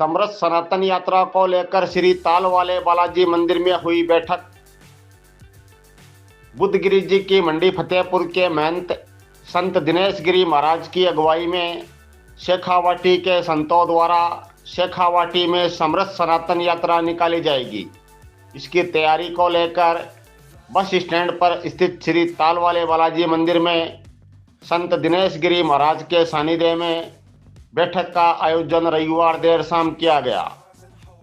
समृद्ध सनातन यात्रा को लेकर श्री ताल वाले बालाजी मंदिर में हुई बैठक। बुद्धगिरी जी की मंडी फतेहपुर के महंत संत दिनेश गिरी महाराज की अगुवाई में शेखावाटी के संतों द्वारा शेखावाटी में समृद्ध सनातन यात्रा निकाली जाएगी। इसकी तैयारी को लेकर बस स्टैंड पर स्थित श्री ताल वाले बालाजी मंदिर में संत दिनेश गिरी महाराज के सानिध्य में बैठक का आयोजन रविवार देर शाम किया गया।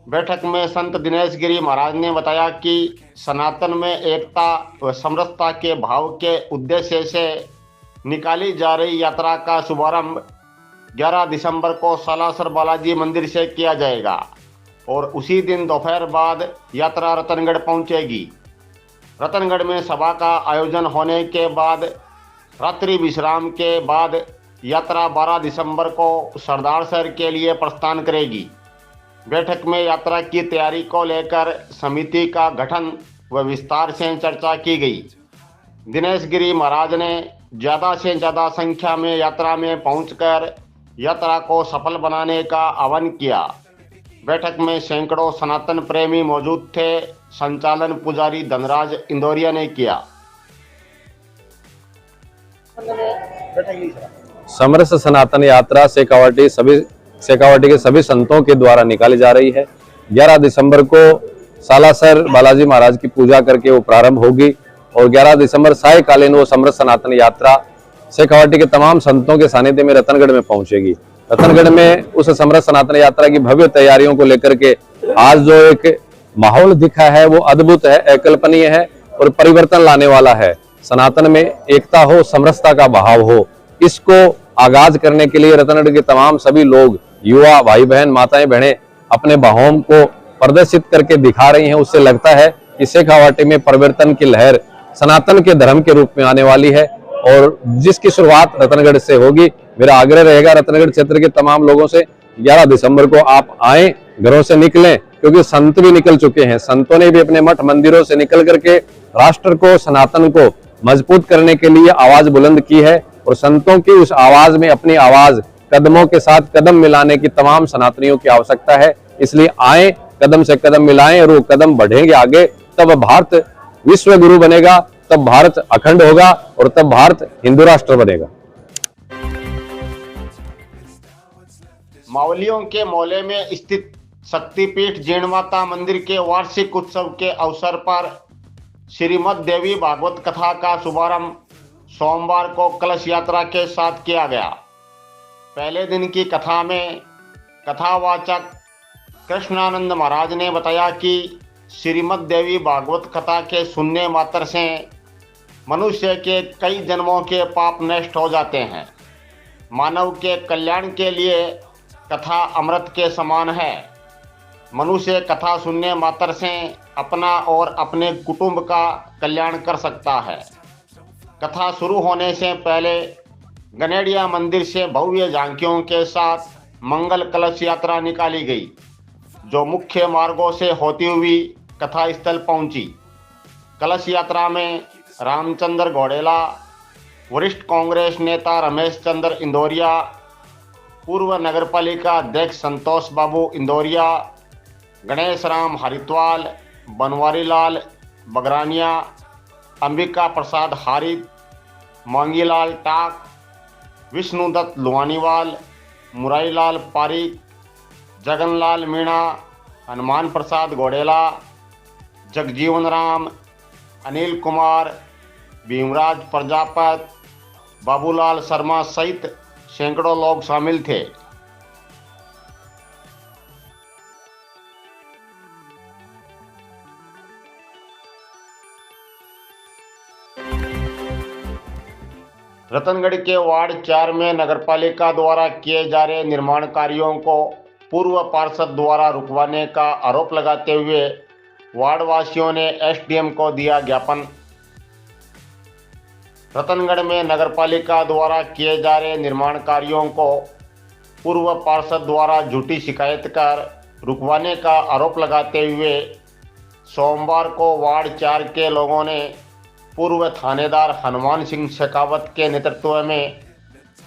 बैठक में संत दिनेश गिरी महाराज ने बताया कि सनातन में एकता व समरसता के भाव के उद्देश्य से निकाली जा रही यात्रा का शुभारंभ 11 दिसंबर को सालासर बालाजी मंदिर से किया जाएगा और उसी दिन दोपहर बाद यात्रा रतनगढ़ पहुंचेगी। रतनगढ़ में सभा का आयोजन होने के बाद रात्रि विश्राम के बाद यात्रा 12 दिसंबर को सरदारसर के लिए प्रस्थान करेगी। बैठक में यात्रा की तैयारी को लेकर समिति का गठन व विस्तार से चर्चा की गई। दिनेश गिरी महाराज ने ज़्यादा से ज़्यादा संख्या में यात्रा में पहुंचकर यात्रा को सफल बनाने का आह्वान किया। बैठक में सैकड़ों सनातन प्रेमी मौजूद थे। संचालन पुजारी धनराज इंदौरिया ने किया। समरस सनातन यात्रा शेखावाटी के सभी संतों के द्वारा निकाली जा रही है। 11 दिसंबर को सालासर बालाजी महाराज की पूजा करके वो प्रारंभ होगी और 11 दिसंबर सायकालीन वो समरस सनातन यात्रा शेखावाटी के तमाम संतों के सानिध्य में रतनगढ़ में पहुंचेगी। रतनगढ़ में उस समरस सनातन यात्रा की भव्य तैयारियों को लेकर के आज जो एक माहौल दिखा है वो अद्भुत है, अकल्पनीय है और परिवर्तन लाने वाला है। सनातन में एकता हो, समरसता का भाव हो, इसको आगाज करने के लिए रतनगढ़ के तमाम सभी लोग, युवा भाई बहन, माताएं बहनें अपने भावों को प्रदर्शित करके दिखा रही हैं। उससे लगता है कि शेखावाटी में परिवर्तन की लहर सनातन के धर्म के रूप में आने वाली है और जिसकी शुरुआत रतनगढ़ से होगी। मेरा आग्रह रहेगा रतनगढ़ क्षेत्र के तमाम लोगों से 11 दिसंबर को आप आए, घरों से निकलें, क्योंकि संत भी निकल चुके हैं। संतों ने भी अपने मठ मंदिरों से निकल करके राष्ट्र को, सनातन को मजबूत करने के लिए आवाज बुलंद की है और संतों की उस आवाज में अपनी आवाज कदमों के साथ कदम मिलाने की तमाम सनातनियों की आवश्यकता है। इसलिए आए, कदम से कदम मिलाएं और वो कदम बढ़ेंगे आगे, तब भारत विश्व गुरु बनेगा, तब भारत अखंड होगा और तब भारत हिंदू राष्ट्र बनेगा। मावलियों के मोहल्ले में स्थित शक्तिपीठ जीणमाता मंदिर के वार्षिक उत्सव के अवसर पर श्रीमद् देवी भागवत कथा का शुभारंभ सोमवार को कलश यात्रा के साथ किया गया। पहले दिन की कथा में कथावाचक कृष्णानंद महाराज ने बताया कि श्रीमद् देवी भागवत कथा के सुनने मात्र से मनुष्य के कई जन्मों के पाप नष्ट हो जाते हैं। मानव के कल्याण के लिए कथा अमृत के समान है। मनुष्य कथा सुनने मात्र से अपना और अपने कुटुंब का कल्याण कर सकता है। कथा शुरू होने से पहले गनेडिया मंदिर से भव्य झांकियों के साथ मंगल कलश यात्रा निकाली गई, जो मुख्य मार्गों से होती हुई कथा स्थल पहुंची। कलश यात्रा में रामचंद्र घोड़ेला, वरिष्ठ कांग्रेस नेता रमेश चंद्र इंदौरिया, पूर्व नगरपालिका अध्यक्ष संतोष बाबू इंदौरिया, गणेश राम हरिद्वाल, बनवारी लाल बगरानिया, अंबिका प्रसाद हारिद, मांगीलाल टाक, विष्णुदत्त लुवानीवाल, मुरारीलाल पारिक, जगनलाल मीणा, हनुमान प्रसाद घोड़ेला, जगजीवन राम, अनिल कुमार, भीमराज प्रजापत, बाबूलाल शर्मा सहित सैकड़ों लोग शामिल थे। रतनगढ़ के वार्ड 4 में नगरपालिका द्वारा किए जा रहे निर्माण कार्यों को पूर्व पार्षद द्वारा रुकवाने का आरोप लगाते हुए वार्ड वासियों ने एसडीएम को दिया ज्ञापन। रतनगढ़ में नगरपालिका द्वारा किए जा रहे निर्माण कार्यों को पूर्व पार्षद द्वारा झूठी शिकायत कर रुकवाने का आरोप लगाते हुए सोमवार को वार्ड 4 के लोगों ने पूर्व थानेदार हनुमान सिंह शेखावत के नेतृत्व में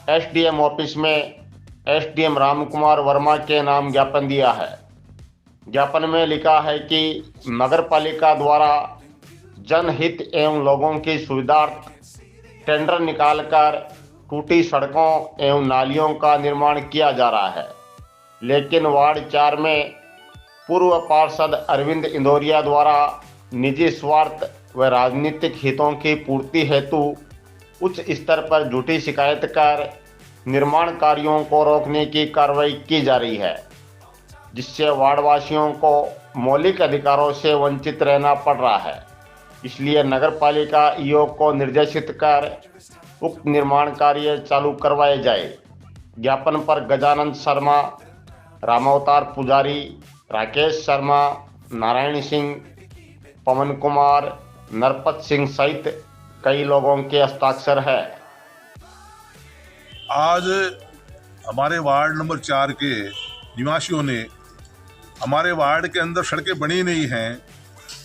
एसडीएम ऑफिस में एसडीएम रामकुमार वर्मा के नाम ज्ञापन दिया है। ज्ञापन में लिखा है कि नगरपालिका द्वारा जनहित एवं लोगों की सुविधार्थ टेंडर निकालकर टूटी सड़कों एवं नालियों का निर्माण किया जा रहा है, लेकिन वार्ड 4 में पूर्व पार्षद अरविंद इंदौरिया द्वारा निजी स्वार्थ व राजनीतिक हितों की पूर्ति हेतु उच्च स्तर पर झूठी शिकायत कर निर्माण कार्यों को रोकने की कार्रवाई की जा रही है, जिससे वार्डवासियों को मौलिक अधिकारों से वंचित रहना पड़ रहा है। इसलिए नगरपालिका ईओ को निर्देशित कर उक्त निर्माण कार्य चालू करवाए जाए। ज्ञापन पर गजानंद शर्मा, रामावतार पुजारी, राकेश शर्मा, नारायण सिंह, पवन कुमार, नरपत सिंह सहित कई लोगों के हस्ताक्षर है। आज हमारे वार्ड नंबर 4 के निवासियों ने हमारे वार्ड के अंदर सड़कें बनी नहीं हैं,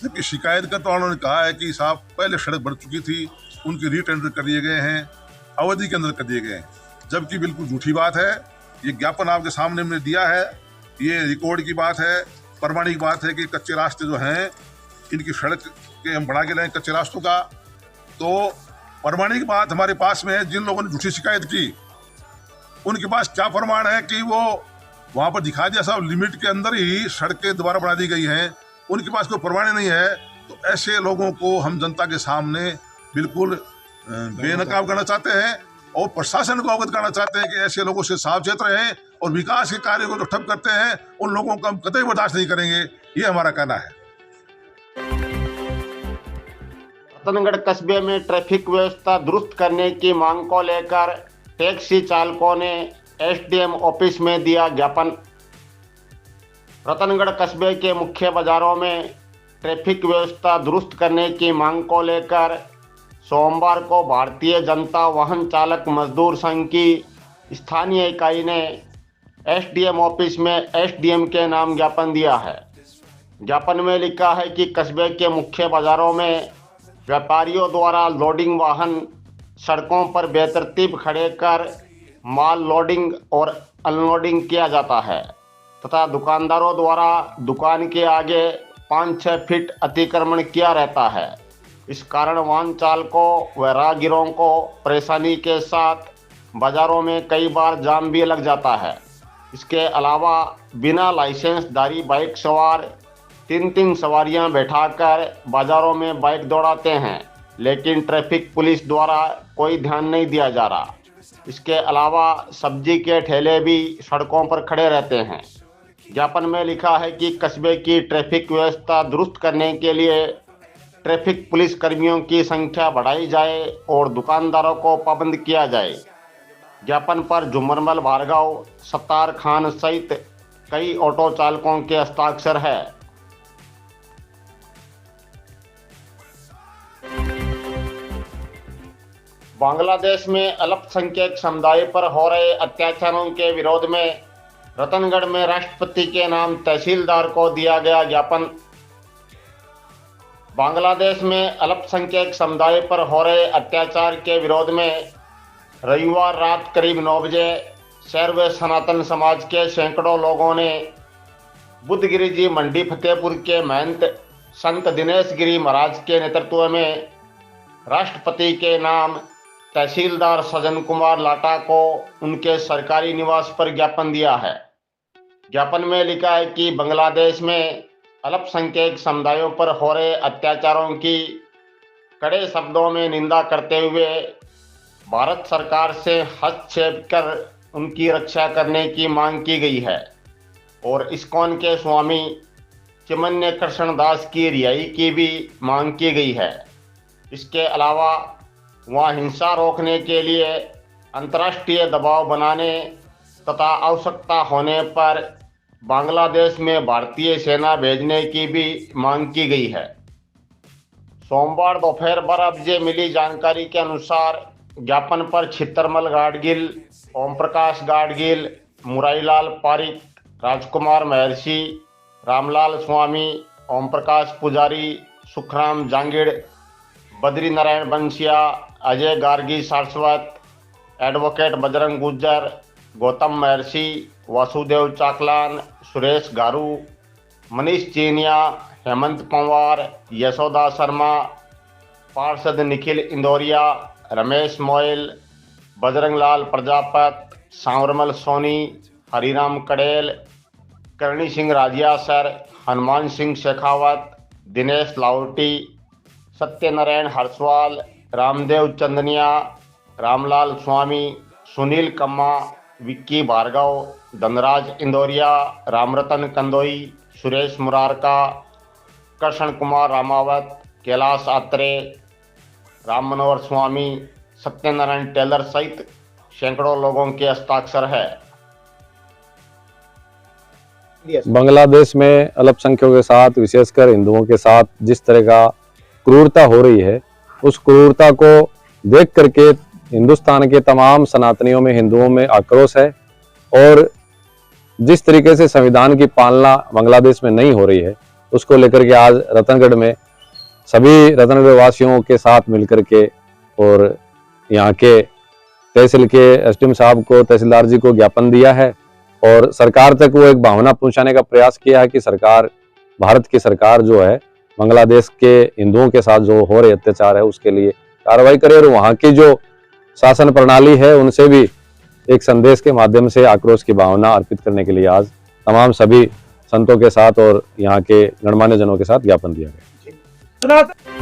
जबकि शिकायतकर्ता उन्होंने कहा है कि साहब पहले सड़क बन चुकी थी, उनके रीटेंडर कर दिए गए हैं, अवधि के अंदर कर दिए गए हैं, जबकि बिल्कुल झूठी बात है। ये ज्ञापन आपके सामने हमने दिया है, ये रिकॉर्ड की बात है, प्रमाणिक बात है कि कच्चे रास्ते जो हैं इनकी सड़क के हम बढ़ा के लाएं कच्चे रास्तों का। तो प्रमाणिक बात हमारे पास में है। जिन लोगों ने झूठी शिकायत की उनके पास क्या प्रमाण है कि वो वहाँ पर दिखा दिया साहब लिमिट के अंदर ही सड़कें दोबारा बढ़ा दी गई हैं, उनके पास कोई प्रमाण नहीं है। तो ऐसे लोगों को हम जनता के सामने बिल्कुल बेनकाब करना चाहते हैं और प्रशासन को अवगत करना चाहते हैं कि ऐसे लोगों से सावचेत रहें और विकास के कार्य को जो ठप करते हैं उन लोगों को हम कतई बर्दाश्त नहीं करेंगे, ये हमारा कहना है। रतनगढ़ कस्बे में ट्रैफिक व्यवस्था दुरुस्त करने की मांग को लेकर टैक्सी चालकों ने एसडीएम ऑफिस में दिया ज्ञापन। रतनगढ़ कस्बे के मुख्य बाजारों में ट्रैफिक व्यवस्था दुरुस्त करने की मांग को लेकर सोमवार को भारतीय जनता वाहन चालक मजदूर संघ की स्थानीय इकाई ने एसडीएम ऑफिस में एसडीएम के नाम ज्ञापन दिया है। ज्ञापन में लिखा है कि कस्बे के मुख्य बाजारों में व्यापारियों द्वारा लोडिंग वाहन सड़कों पर बेतरतीब खड़े कर माल लोडिंग और अनलोडिंग किया जाता है तथा दुकानदारों द्वारा दुकान के आगे 5-6 फीट अतिक्रमण किया रहता है। इस कारण वाहन चालकों व राहगीरों को परेशानी के साथ बाजारों में कई बार जाम भी लग जाता है। इसके अलावा बिना लाइसेंसधारी बाइक सवार 3-3 सवारियां बैठाकर बाजारों में बाइक दौड़ाते हैं, लेकिन ट्रैफिक पुलिस द्वारा कोई ध्यान नहीं दिया जा रहा। इसके अलावा सब्जी के ठेले भी सड़कों पर खड़े रहते हैं। ज्ञापन में लिखा है कि कस्बे की ट्रैफिक व्यवस्था दुरुस्त करने के लिए ट्रैफिक पुलिस कर्मियों की संख्या बढ़ाई जाए और दुकानदारों को पाबंद किया जाए। ज्ञापन पर जुम्मरमल भार्गव, सत्तार खान सहित कई ऑटो चालकों के हस्ताक्षर है। बांग्लादेश में अल्पसंख्यक समुदाय पर हो रहे अत्याचारों के विरोध में रतनगढ़ में राष्ट्रपति के नाम तहसीलदार को दिया गया ज्ञापन। बांग्लादेश में अल्पसंख्यक समुदाय पर हो रहे अत्याचार के विरोध में रविवार रात करीब 9 बजे शहर व सनातन समाज के सैकड़ों लोगों ने बुद्धगिरी जी मंडी फतेहपुर के महंत संत दिनेश गिरी महाराज के नेतृत्व में राष्ट्रपति के नाम तहसीलदार सज्जन कुमार लाटा को उनके सरकारी निवास पर ज्ञापन दिया है। ज्ञापन में लिखा है कि बांग्लादेश में अल्पसंख्यक समुदायों पर हो रहे अत्याचारों की कड़े शब्दों में निंदा करते हुए भारत सरकार से हस्तक्षेप कर उनकी रक्षा करने की मांग की गई है और इस्कॉन के स्वामी चिमन्य कृष्ण दास की रिहाई की भी मांग की गई है। इसके अलावा वहाँ हिंसा रोकने के लिए अंतर्राष्ट्रीय दबाव बनाने तथा आवश्यकता होने पर बांग्लादेश में भारतीय सेना भेजने की भी मांग की गई है। सोमवार दोपहर 12 बजे मिली जानकारी के अनुसार ज्ञापन पर छितरमल गाडगिल, ओम प्रकाश गाडगिल, मुरारीलाल पारिक, राजकुमार महर्षि, रामलाल स्वामी, ओम प्रकाश पुजारी, सुखराम जांगिड़, बद्री नारायण बंसिया, अजय गार्गी सारस्वत, एडवोकेट बजरंग गुज्जर, गौतम महर्षि, वासुदेव चाकलान, सुरेश गारू, मनीष चीनिया, हेमंत पंवार, यशोदा शर्मा, पार्षद निखिल इंदौरिया, रमेश मोयल, बजरंगलाल प्रजापत, सांवरमल सोनी, हरिराम कड़ेल, करणी सिंह राजियासर, हनुमान सिंह शेखावत, दिनेश लाहौटी, सत्यनारायण हर्षवाल, रामदेव चंदनिया, रामलाल स्वामी, सुनील कम्मा, विक्की भार्गव, धनराज इंदौरिया, रामरतन कंदोई, सुरेश मुरारका, कृष्ण कुमार रामावत, कैलाश आत्रे, राम मनोहर स्वामी, सत्यनारायण टेलर सहित सैकड़ों लोगों के हस्ताक्षर है। बांग्लादेश में अल्पसंख्यकों के साथ, विशेषकर हिंदुओं के साथ जिस तरह का क्रूरता हो रही है, उस क्रूरता को देख करके हिंदुस्तान के तमाम सनातनियों में, हिंदुओं में आक्रोश है। और जिस तरीके से संविधान की पालना बांग्लादेश में नहीं हो रही है, उसको लेकर के आज रतनगढ़ में सभी रतनगढ़ वासियों के साथ मिलकर के और यहाँ के तहसील के एसडीएम साहब को, तहसीलदार जी को ज्ञापन दिया है और सरकार तक वो एक भावना पहुंचाने का प्रयास किया है कि सरकार, भारत की सरकार जो है, बांग्लादेश के हिंदुओं के साथ जो हो रहे अत्याचार है उसके लिए कार्रवाई करे और वहाँ की जो शासन प्रणाली है उनसे भी एक संदेश के माध्यम से आक्रोश की भावना अर्पित करने के लिए आज तमाम सभी संतों के साथ और यहाँ के गणमान्य जनों के साथ ज्ञापन दिया गया।